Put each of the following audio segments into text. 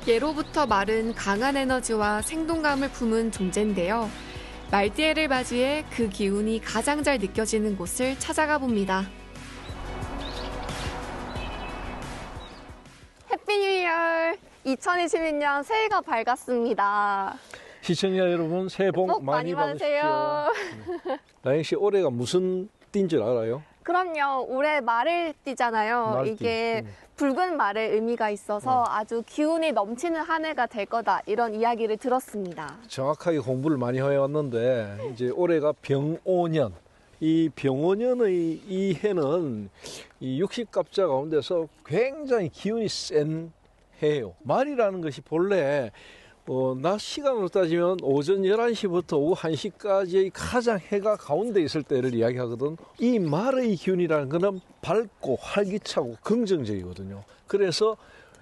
예로부터 말은 강한 에너지와 생동감을 품은 존재인데요. 말띠해를 맞이해 그 기운이 가장 잘 느껴지는 곳을 찾아가 봅니다. 해피 뉴 이어! 2021년 새해가 밝았습니다. 시청자 여러분, 새해 복 많이 받으세요. 나영 씨, 올해가 무슨 띠인 줄 알아요? 그럼요. 올해 말을 띠잖아요. 말띠. 이게 붉은 말의 의미가 있어서 아주 기운이 넘치는 한 해가 될 거다. 이런 이야기를 들었습니다. 정확하게 공부를 많이 해왔는데 이제 올해가 병오년. 이 병오년의 이 해는 이 60갑자 가운데서 굉장히 기운이 센 해예요. 말이라는 것이 본래 낮 시간으로 따지면 오전 11시부터 오후 1시까지의 가장 해가 가운데 있을 때를 이야기하거든. 이 말의 기운이라는 것은 밝고 활기차고 긍정적이거든요. 그래서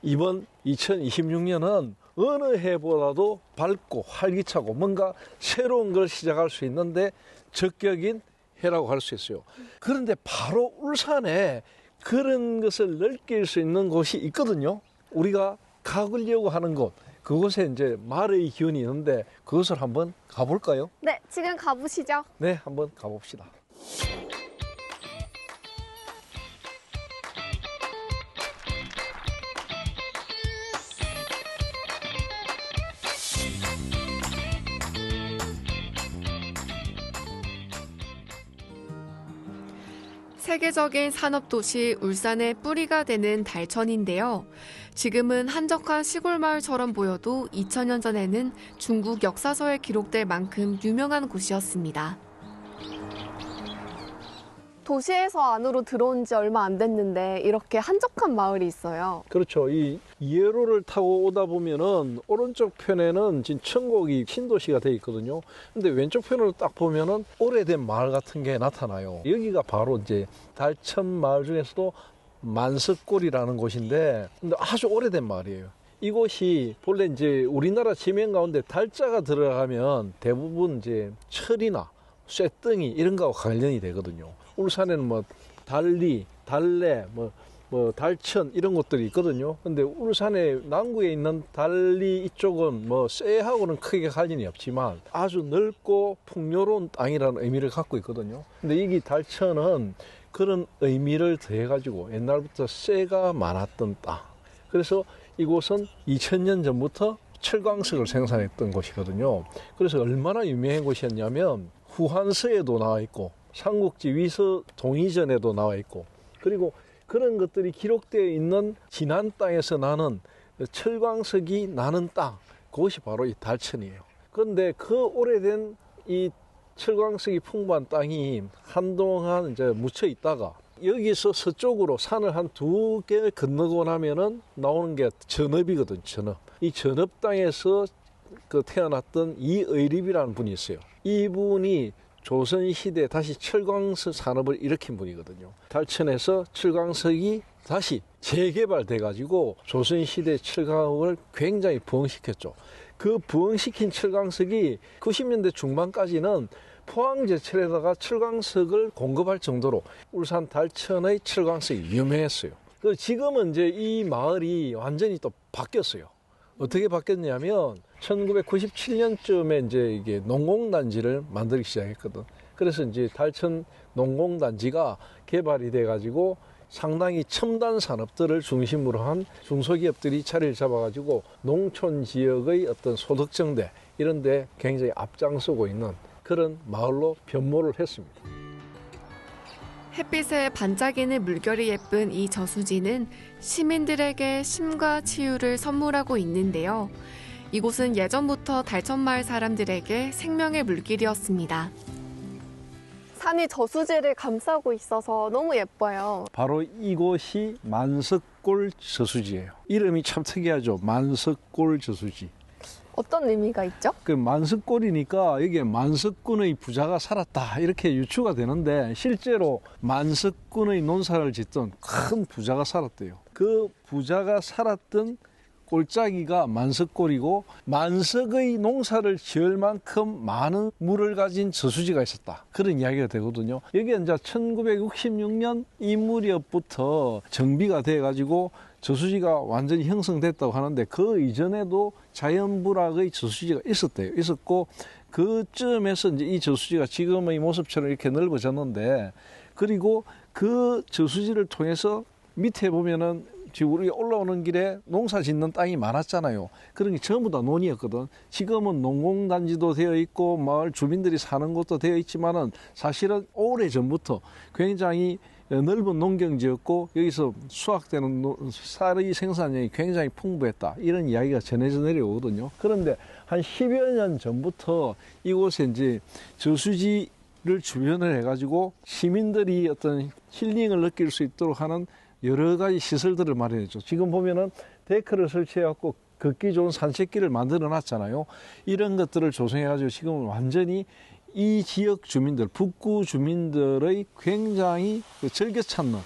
이번 2026년은 어느 해보다도 밝고 활기차고 뭔가 새로운 걸 시작할 수 있는데 적격인 해라고 할 수 있어요. 그런데 바로 울산에 그런 것을 느낄 수 있는 곳이 있거든요. 우리가 가보려고 하는 곳. 그곳에 이제 말의 기운이 있는데 그것을 한번 가볼까요? 네, 지금 가보시죠. 네, 한번 가봅시다. 세계적인 산업도시 울산의 뿌리가 되는 달천인데요. 지금은 한적한 시골 마을처럼 보여도 2000년 전에는 중국 역사서에 기록될 만큼 유명한 곳이었습니다. 도시에서 안으로 들어온 지 얼마 안 됐는데 이렇게 한적한 마을이 있어요. 그렇죠. 이 예로를 타고 오다 보면은 오른쪽 편에는 지금 천곡이 신도시가 돼 있거든요. 근데 왼쪽 편으로 딱 보면은 오래된 마을 같은 게 나타나요. 여기가 바로 이제 달천 마을 중에서도 만석골이라는 곳인데, 근데 아주 오래된 마을이에요. 이곳이 본래 이제 우리나라 지명 가운데 달자가 들어가면 대부분 이제 철이나 쇠등이 이런 거하고 관련이 되거든요. 울산에는 뭐 달리, 달래, 뭐 달천 이런 곳들이 있거든요. 근데 울산의 남구에 있는 달리 이쪽은 뭐 쇠하고는 크게 관련이 없지만 아주 넓고 풍요로운 땅이라는 의미를 갖고 있거든요. 근데 여기 달천은 그런 의미를 더해가지고 옛날부터 쇠가 많았던 땅. 그래서 이곳은 2000년 전부터 철광석을 생산했던 곳이거든요. 그래서 얼마나 유명한 곳이었냐면 후한서에도 나와 있고 삼국지 위서 동의전에도 나와 있고, 그리고 그런 것들이 기록되어 있는 지난 땅에서 나는 철광석이 나는 땅, 그것이 바로 이 달천이에요. 그런데 그 오래된 이 철광석이 풍부한 땅이 한동안 이제 묻혀 있다가 여기서 서쪽으로 산을 한 2개 건너고 나면은 나오는 게 전읍이거든, 전읍. 이 전읍 땅에서 태어났던 이의립이라는 분이 있어요. 이분이 조선시대에 다시 철광석 산업을 일으킨 분이거든요. 달천에서 철광석이 다시 재개발돼가지고 조선시대 철강을 굉장히 부흥시켰죠. 그 부흥시킨 철광석이 90년대 중반까지는 포항제철에다가 철광석을 공급할 정도로 울산 달천의 철광석이 유명했어요. 지금은 이제 이 마을이 완전히 또 바뀌었어요. 어떻게 바뀌었냐면 1997년쯤에 이제 이게 농공단지를 만들기 시작했거든. 그래서 이제 달천 농공단지가 개발이 돼가지고 상당히 첨단 산업들을 중심으로 한 중소기업들이 자리를 잡아가지고 농촌 지역의 어떤 소득정대 이런 데 굉장히 앞장서고 있는 그런 마을로 변모를 했습니다. 햇빛에 반짝이는 물결이 예쁜 이 저수지는 시민들에게 쉼과 치유를 선물하고 있는데요. 이곳은 예전부터 달천마을 사람들에게 생명의 물길이었습니다. 산이 저수지를 감싸고 있어서 너무 예뻐요. 바로 이곳이 만석골 저수지예요. 이름이 참 특이하죠. 만석골 저수지. 어떤 의미가 있죠? 그 만석골이니까 여기에 만석군의 부자가 살았다 이렇게 유추가 되는데, 실제로 만석군의 논사를 짓던 큰 부자가 살았대요. 그 부자가 살았던 골짜기가 만석골이고 만석의 농사를 지을 만큼 많은 물을 가진 저수지가 있었다, 그런 이야기가 되거든요. 여기 이제 1966년 이 무렵부터 정비가 돼가지고 저수지가 완전히 형성됐다고 하는데 그 이전에도 자연불악의 저수지가 있었대요. 있었고 그쯤에서 이제 이 저수지가 지금의 모습처럼 이렇게 넓어졌는데 그리고 그 저수지를 통해서 밑에 보면은 지금 우리가 올라오는 길에 농사 짓는 땅이 많았잖아요. 그런 게 전부 다 논이었거든. 지금은 농공단지도 되어 있고 마을 주민들이 사는 곳도 되어 있지만은 사실은 오래전부터 굉장히 넓은 농경지였고 여기서 수확되는 쌀의 생산량이 굉장히 풍부했다. 이런 이야기가 전해져 내려오거든요. 그런데 한 10여 년 전부터 이곳에 이제 저수지를 주변을 해가지고 시민들이 어떤 힐링을 느낄 수 있도록 하는 여러 가지 시설들을 마련했죠. 지금 보면은 데크를 설치해갖고 걷기 좋은 산책길을 만들어 놨잖아요. 이런 것들을 조성해가지고 지금 완전히 이 지역 주민들, 북구 주민들의 굉장히 즐겨 찾는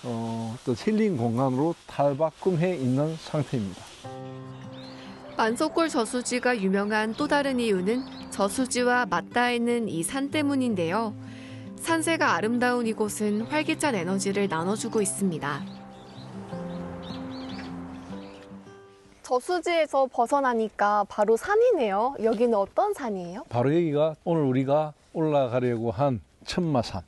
또 힐링 공간으로 탈바꿈해 있는 상태입니다. 만석골 저수지가 유명한 또 다른 이유는 저수지와 맞닿아 있는 이 산 때문인데요. 산세가 아름다운 이곳은 활기찬 에너지를 나눠주고 있습니다. 저수지에서 벗어나니까 바로 산이네요. 여기는 어떤 산이에요? 바로 여기가 오늘 우리가 올라가려고 한 천마산.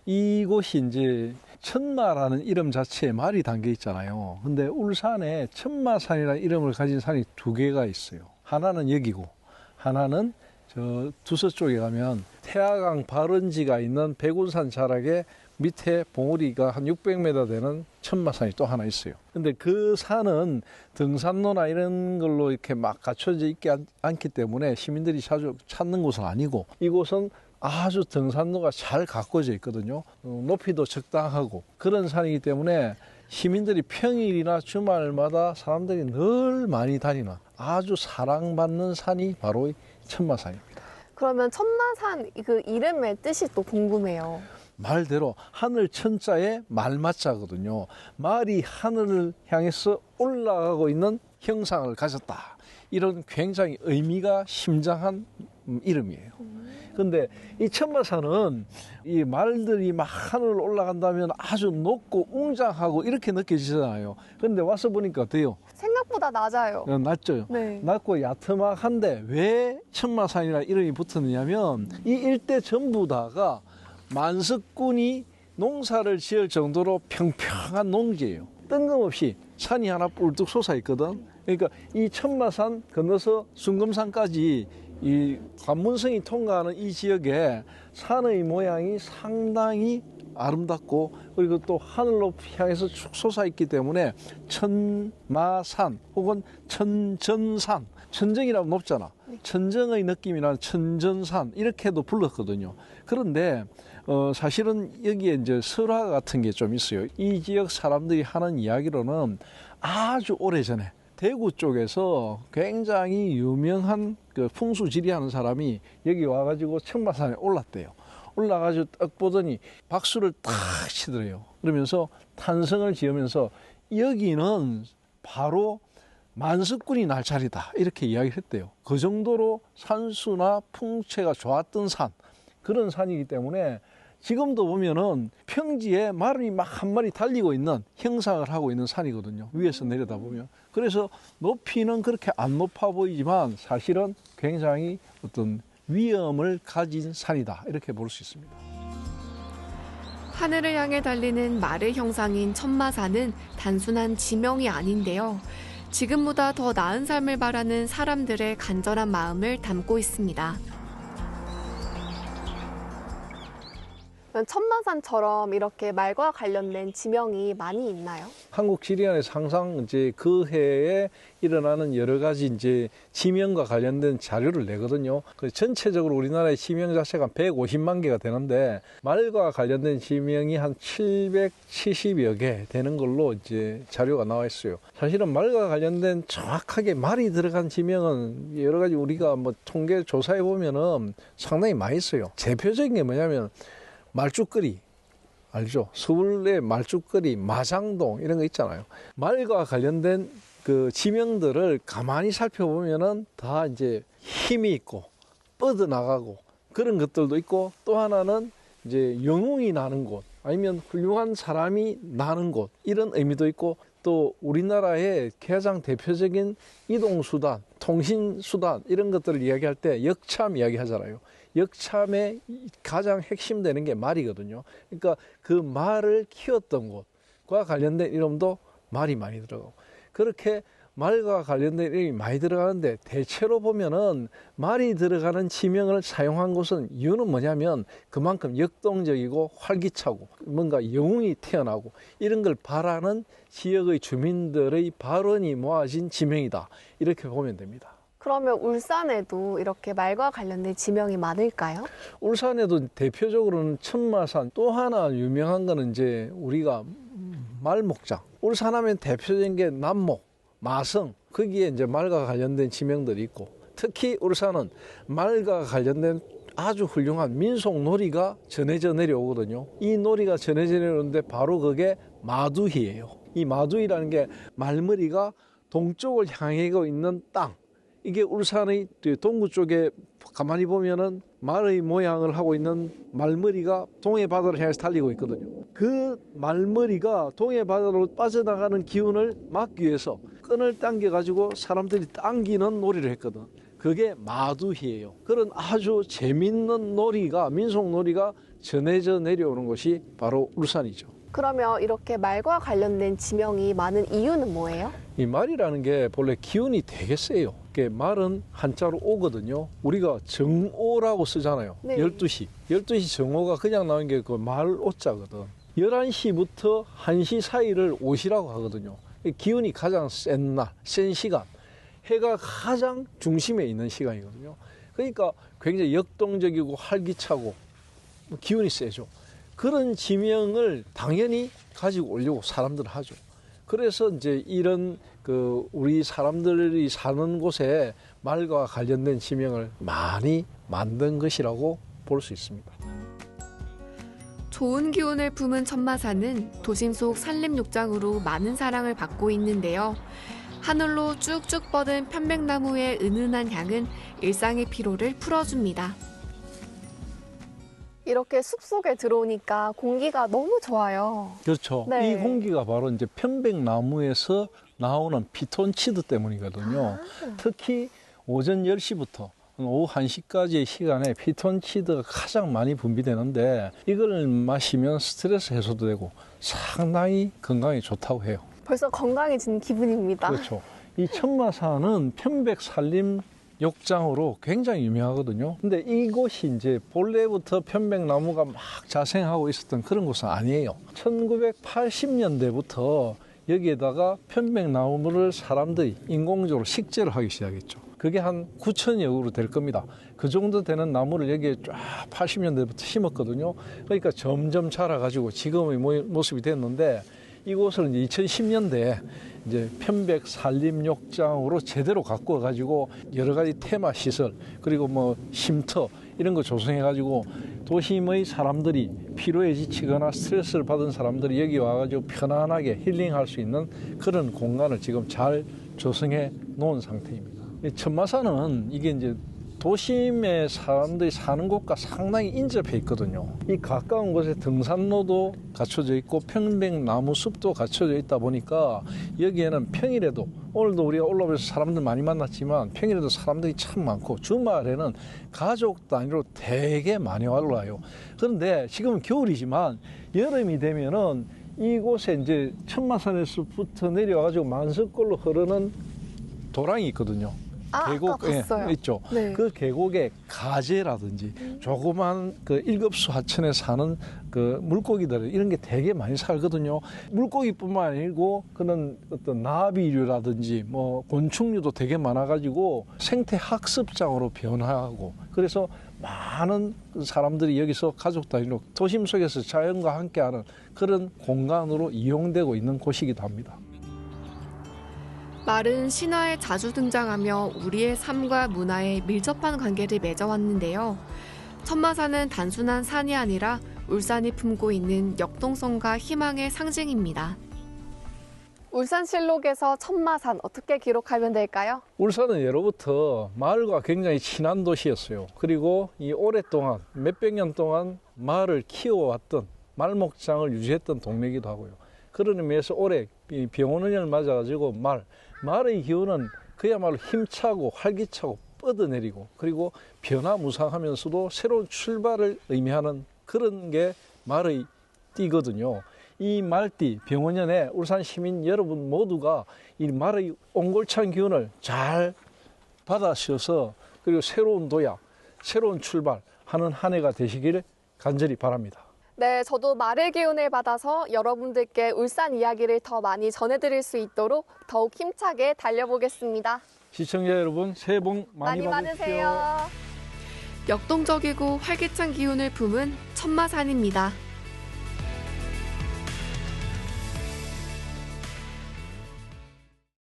이곳이 이제 천마라는 이름 자체에 말이 담겨 있잖아요. 근데 울산에 천마산이라는 이름을 가진 산이 두 개가 있어요. 하나는 여기고 하나는 저 두서 쪽에 가면 태화강 발원지가 있는 백운산 자락에 밑에 봉우리가 한 600m 되는 천마산이 또 하나 있어요. 근데 그 산은 등산로나 이런 걸로 이렇게 막 갖춰져 있지 않기 때문에 시민들이 자주 찾는 곳은 아니고 이곳은 아주 등산로가 잘 가꿔져 있거든요. 높이도 적당하고 그런 산이기 때문에 시민들이 평일이나 주말마다 사람들이 늘 많이 다니는 아주 사랑받는 산이 바로 천마산입니다. 그러면 천마산 그 이름의 뜻이 또 궁금해요. 말대로 하늘 천자에 말맞자거든요. 말이 하늘을 향해서 올라가고 있는 형상을 가졌다. 이런 굉장히 의미가 심장한 이름이에요. 근데 이 천마산은 이 말들이 막 하늘을 올라간다면 아주 높고 웅장하고 이렇게 느껴지잖아요. 근데 와서 보니까 어때요? 생각보다 낮아요. 낮죠. 네. 낮고 야트막한데 왜 천마산이라는 이름이 붙었느냐면 이 일대 전부 다가 만석군이 농사를 지을 정도로 평평한 농지예요. 뜬금없이 산이 하나 뿔뚝 솟아 있거든. 그러니까 이 천마산 건너서 순금산까지 이 관문성이 통과하는 이 지역에 산의 모양이 상당히 아름답고 그리고 또 하늘로 향해서 쭉 솟아 있기 때문에 천마산 혹은 천전산, 천정이라면 높잖아. 천정의 느낌이 나는 천전산 이렇게도 불렀거든요. 그런데 사실은 여기에 이제 설화 같은 게 좀 있어요. 이 지역 사람들이 하는 이야기로는 아주 오래전에 대구 쪽에서 굉장히 유명한 그 풍수지리하는 사람이 여기 와가지고 천마산에 올랐대요. 올라가지고 딱 보더니 박수를 탁 치더래요. 그러면서 탄성을 지으면서 여기는 바로 만석군이 날 자리다 이렇게 이야기를 했대요. 그 정도로 산수나 풍채가 좋았던 산, 그런 산이기 때문에 지금도 보면은 평지에 말이 막 한 마리 달리고 있는 형상을 하고 있는 산이거든요. 위에서 내려다보면. 그래서 높이는 그렇게 안 높아 보이지만 사실은 굉장히 어떤 위엄을 가진 산이다 이렇게 볼 수 있습니다. 하늘을 향해 달리는 말의 형상인 천마산은 단순한 지명이 아닌데요. 지금보다 더 나은 삶을 바라는 사람들의 간절한 마음을 담고 있습니다. 천마산처럼 이렇게 말과 관련된 지명이 많이 있나요? 한국 지리안에서 항상 이제 그 해에 일어나는 여러 가지 이제 지명과 관련된 자료를 내거든요. 그 전체적으로 우리나라의 지명 자체가 150만 개가 되는데 말과 관련된 지명이 한 770여 개 되는 걸로 이제 자료가 나와 있어요. 사실은 말과 관련된 정확하게 말이 들어간 지명은 여러 가지 우리가 뭐 통계 조사해 보면은 상당히 많이 있어요. 대표적인 게 뭐냐면 말죽거리 알죠? 서울의 말죽거리, 마장동 이런 거 있잖아요. 말과 관련된 그 지명들을 가만히 살펴보면은 다 이제 힘이 있고 뻗어나가고 그런 것들도 있고 또 하나는 이제 영웅이 나는 곳 아니면 훌륭한 사람이 나는 곳 이런 의미도 있고 또 우리나라의 가장 대표적인 이동수단, 통신수단 이런 것들을 이야기할 때 역참 이야기하잖아요. 역참의 가장 핵심되는 게 말이거든요. 그러니까 그 말을 키웠던 곳과 관련된 이름도 말이 많이 들어가고, 그렇게 말과 관련된 이름이 많이 들어가는데 대체로 보면은 말이 들어가는 지명을 사용한 곳은 이유는 뭐냐면 그만큼 역동적이고 활기차고 뭔가 영웅이 태어나고 이런 걸 바라는 지역의 주민들의 발언이 모아진 지명이다, 이렇게 보면 됩니다. 그러면 울산에도 이렇게 말과 관련된 지명이 많을까요? 울산에도 대표적으로는 천마산, 또 하나 유명한 거는 이제 우리가 말목장. 울산하면 대표적인 게 남목, 마성, 거기에 이제 말과 관련된 지명들이 있고, 특히 울산은 말과 관련된 아주 훌륭한 민속 놀이가 전해져 내려오거든요. 이 놀이가 전해져 내려오는데 바로 그게 마두희예요. 이 마두희라는 게 말머리가 동쪽을 향해 가고 있는 땅. 이게 울산의 동구 쪽에 가만히 보면은 말의 모양을 하고 있는 말머리가 동해 바다를 향해서 달리고 있거든요. 그 말머리가 동해 바다로 빠져나가는 기운을 막기 위해서 끈을 당겨가지고 사람들이 당기는 놀이를 했거든. 그게 마두희예요. 그런 아주 재밌는 놀이가, 민속 놀이가 전해져 내려오는 곳이 바로 울산이죠. 그러면 이렇게 말과 관련된 지명이 많은 이유는 뭐예요? 이 말이라는 게 본래 기운이 되게 세요. 말은 한자로 오거든요. 우리가 정오라고 쓰잖아요. 네. 12시. 12시 정오가 그냥 나온 게 그 말 오자거든. 11시부터 1시 사이를 오시라고 하거든요. 기운이 가장 센 날, 센 시간. 해가 가장 중심에 있는 시간이거든요. 그러니까 굉장히 역동적이고 활기차고 기운이 세죠. 그런 지명을 당연히 가지고 오려고 사람들은 하죠. 그래서 이제 이런 우리 사람들이 사는 곳에 말과 관련된 지명을 많이 만든 것이라고 볼 수 있습니다. 좋은 기운을 품은 천마산은 도심 속 산림욕장으로 많은 사랑을 받고 있는데요. 하늘로 쭉쭉 뻗은 편백나무의 은은한 향은 일상의 피로를 풀어줍니다. 이렇게 숲속에 들어오니까 공기가 너무 좋아요. 그렇죠. 네. 이 공기가 바로 이제 편백나무에서 나오는 피톤치드 때문이거든요. 특히 오전 10시부터 오후 1시까지의 시간에 피톤치드가 가장 많이 분비되는데 이걸 마시면 스트레스 해소도 되고 상당히 건강에 좋다고 해요. 벌써 건강해지는 기분입니다. 그렇죠. 이 천마산은 편백산림 욕장으로 굉장히 유명하거든요. 근데 이곳이 이제 본래부터 편백나무가 막 자생하고 있었던 그런 곳은 아니에요. 1980년대부터 여기에다가 편백나무를 사람들이 인공적으로 식재를 하기 시작했죠. 그게 한 9천여 그루 될 겁니다. 그 정도 되는 나무를 여기에 쫙 80년대부터 심었거든요. 그러니까 점점 자라가지고 지금의 모습이 됐는데 이곳을 이제 2010년대에 이제 편백산림욕장으로 제대로 가꾸어 가지고 여러 가지 테마 시설 그리고 뭐 쉼터 이런 거 조성해 가지고 도심의 사람들이 피로에 지치거나 스트레스를 받은 사람들이 여기 와가지고 편안하게 힐링할 수 있는 그런 공간을 지금 잘 조성해 놓은 상태입니다. 이 천마산은 이게 이제 도심의 사람들이 사는 곳과 상당히 인접해 있거든요. 이 가까운 곳에 등산로도 갖춰져 있고 편백나무 숲도 갖춰져 있다 보니까 여기에는 평일에도 오늘도 우리가 올라오면서 사람들 많이 만났지만 평일에도 사람들이 참 많고 주말에는 가족 단위로 되게 많이 올라와요. 그런데 지금은 겨울이지만 여름이 되면은 이곳에 이제 천마산에서부터 내려와가지고 만석골로 흐르는 도랑이 있거든요. 계곡 아까 봤어요. 있죠. 네. 그 계곡에 가재라든지 조그만 그 일급수 하천에 사는 그 물고기들 이런 게 되게 많이 살거든요. 물고기뿐만 아니고 그런 어떤 나비류라든지 뭐 곤충류도 되게 많아가지고 생태 학습장으로 변화하고 그래서 많은 사람들이 여기서 가족 단위로 도심 속에서 자연과 함께하는 그런 공간으로 이용되고 있는 곳이기도 합니다. 말은 신화에 자주 등장하며 우리의 삶과 문화에 밀접한 관계를 맺어왔는데요. 천마산은 단순한 산이 아니라 울산이 품고 있는 역동성과 희망의 상징입니다. 울산실록에서 천마산 어떻게 기록하면 될까요? 울산은 예로부터 마을과 굉장히 친한 도시였어요. 그리고 이 오랫동안 몇백 년 동안 마을을 키워왔던 말목장을 유지했던 동네이기도 하고요. 그런 의미에서 오래 이 병원을 맞아가지고 말의 기운은 그야말로 힘차고 활기차고 뻗어내리고 그리고 변화무쌍하면서도 새로운 출발을 의미하는 그런 게 말의 띠거든요. 이 말띠 병원년에 울산 시민 여러분 모두가 이 말의 옹골찬 기운을 잘 받아셔서 그리고 새로운 도약, 새로운 출발하는 한 해가 되시길 간절히 바랍니다. 네, 저도 말의 기운을 받아서 여러분들께 울산 이야기를 더 많이 전해드릴 수 있도록 더욱 힘차게 달려보겠습니다. 시청자 여러분 새해 복 많이 받으십시오. 받으세요. 역동적이고 활기찬 기운을 품은 천마산입니다.